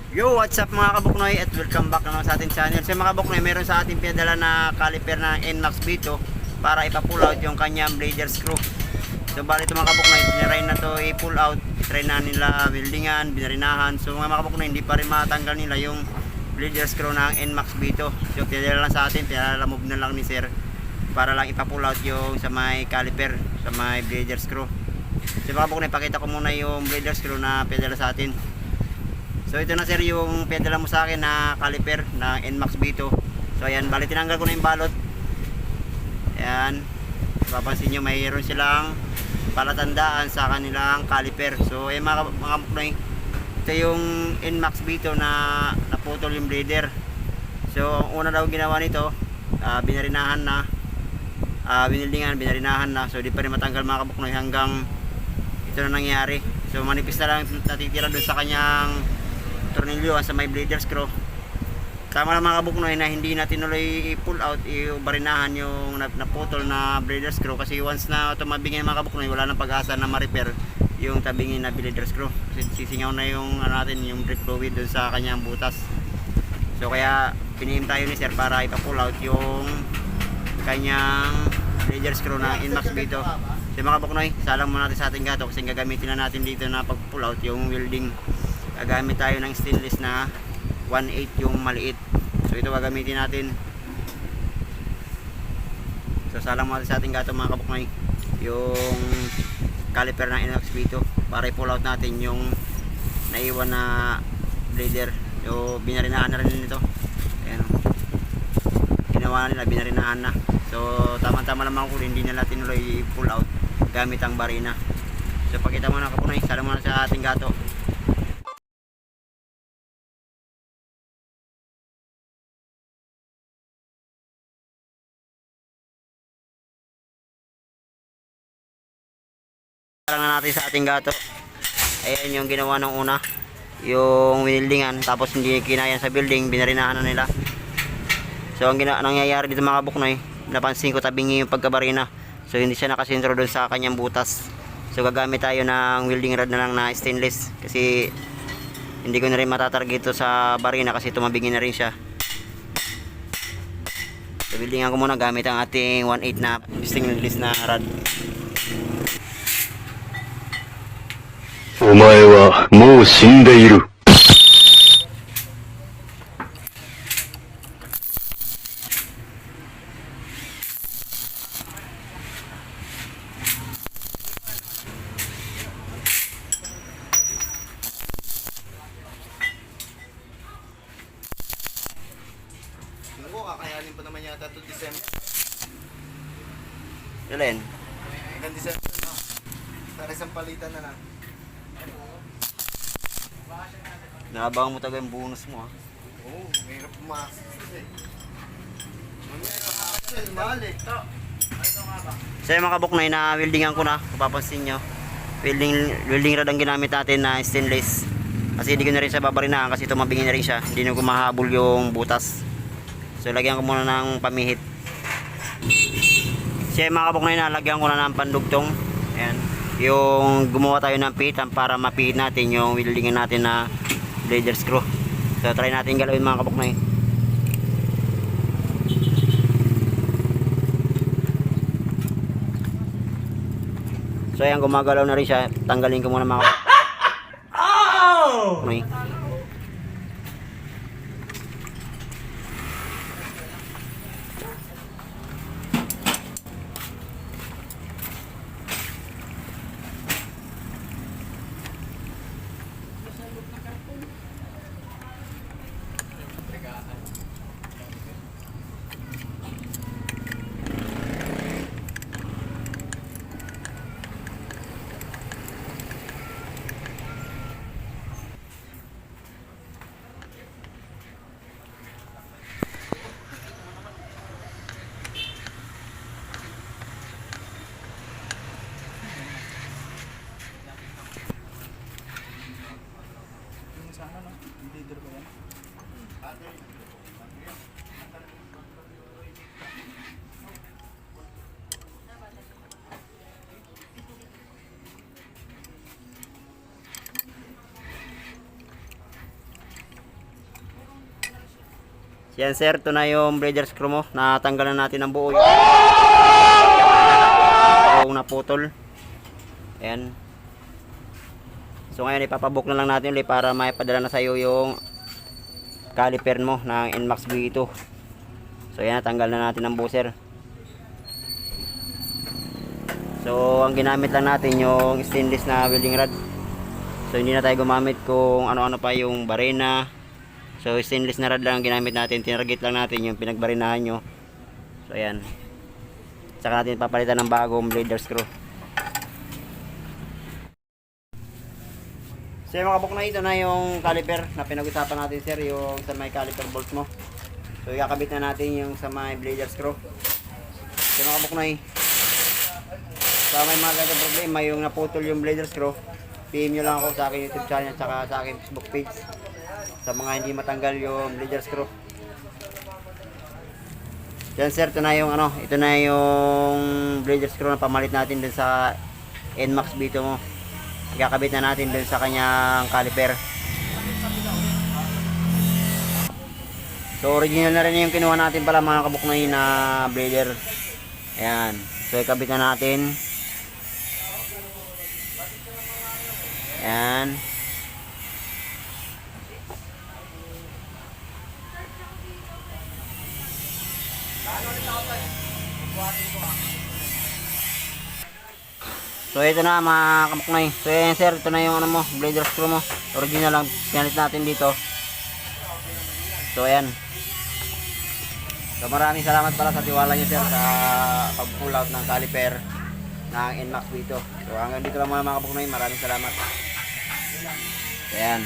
Yo, what's up mga kabuknoy at welcome back naman sa ating channel. So mga kabuknoy, meron sa ating pinadala na caliper ng NMAX B2 para ipa-pull out yung kanyang blader screw. So bali ito mga kabuknoy, tinry na to i-pull out, try na nila weldingan, binarinahan. So mga kabuknoy, hindi pa rin matanggal nila yung blader screw ng NMAX B2. So pinadala lang sa atin, pinala-move na lang ni sir para lang ipa-pull out yung sa may caliper, sa may blader screw. So mga kabuknoy, pakita ko muna yung blader screw na pinadala sa atin. So ito na sir yung pinadala mo sa akin na caliper na NMAX B2. So ayan, bali tinanggal ko na yung balot. Ayan, papansin nyo mayroon silang palatandaan sa kanilang caliper. So ayan mga kapnoy, ito yung NMAX B2 na naputol yung blader. So ang una daw ginawa nito, binarinahan na, binildingan, binarinahan na. So di pa rin matanggal mga kabuknoy hanggang ito na nangyari. So manipis na lang natitira doon sa kanyang tornilyo sa may blader screw. Tama lang mga kabuknoy na hindi na tinuloy i-pull out, i-barinahan yung naputol na blader screw kasi once na tumabingin mga kabuknoy, wala nang pag-asa na ma-repair yung tabingin na blader screw kasi sisingaw na yung natin yung brake fluid dun sa kanyang butas. So kaya pinihim tayo ni sir para ipa-pull out yung kanyang blader screw ng NMAX B2. So mga kabuknoy, salang muna natin sa ating gato kasi gagamitin na natin dito na pag-pull out yung welding. Gagamit tayo ng stainless na 1/8 yung maliit. So ito gagamitin natin. So salang mo natin sa ating gato mga kabuknoy yung caliper ng NMAX B2 para i-pull out natin yung naiwan na blader. So binarinahan na rin nito. Ayan, ginawa nila, binarinahan na. So tama-tama naman kung hindi nila tinuloy i-pull out gamit ang barina. So pakita mo na kabuknoy, salang mo na sa ating gato. Lang na natin sa ating gato. Ayan yung ginawa ng una, yung winildingan, tapos hindi kinaya sa building, binarinahan na nila. So ang nangyayari dito mga kabuknoy, napansin ko tabingi yung pagkabarina. So hindi siya nakasentro doon sa kanyang butas. So gagamit tayo ng welding rod na lang na stainless kasi hindi ko na rin matatarget ito sa barina kasi tumabingi na rin siya. So weldingan ko muna gamit ang ating 1/8 na stainless na rod. お前はもう死んでいる。Linggo, kakayanin pa naman yata to December. Yun. Hanggang December na. Tara isang palitan na lang. Naabangan mo talaga yung bonus mo ha. Oo, mahirap pumasok eh. Mamaya kakakasal, mahal eh. So yung mga kabuknoy na weldingan ko na, kung papansin nyo, welding rod ang ginamit natin na stainless kasi hindi ko na rin siya babarinahan kasi tumabingin na rin siya, hindi na ko mahabol yung butas. So lagyan ko muna ng pamihit. So yung mga kabuknoy na lagyan ko na ng pandugtong. Ayan, yung gumawa tayo ng pihitan para mapihit natin yung weldingan natin na blader screw. So try natin galawin mga kabuknoy. So ayan, gumagalaw na rin siya. Tanggalin ko muna mga kabuknoy. Yan sir, ito na yung bleeder screw mo. Natanggalan natin ng buo yung naputol. Ayan. So ngayon ipapabuk na lang natin ulit para maipadala na sa iyo yung caliper mo ng NMAX V2. So yan, tanggal na natin ang buzzer. So ang ginamit lang natin yung stainless na welding rod. So hindi na tayo gumamit kung ano-ano pa yung barena. So stainless na rod lang ang ginamit natin. Tinarget lang natin yung pinagbarinahan nyo. So ayan. Saka natin papalitan ng bagong bleeder screw. So yung mga buknoy, ito na yung caliper na pinag-usapan natin sir, yung sa may caliper bolt mo. So ikakabit na natin yung sa may bleeder screw. So mga buknoy, sa may mga ganitong problema, yung naputol yung bleeder screw, PM nyo lang ako sa aking YouTube channel at saka sa aking Facebook page. Sa mga hindi matanggal yung bleeder screw. Yan sir, ito na yung ito na yung bleeder screw na pamalit natin dun sa NMAX V2 mo. Ikakabit na natin dun sa kanyang caliper. So original na rin yung kinuha natin pala mga kabuknoy na bleeder. Ayan. So ikabit na natin. Ayan. So ito na mga kabuknoy. So yan sir, ito na yung bleeder screw mo. Original lang pinalit natin dito. So ayan. So maraming salamat pala sa tiwala niyo sir sa pag-pull out ng caliper ng NMAX V2. So hanggang dito lang mga kabuknoy. Maraming salamat. Ayan.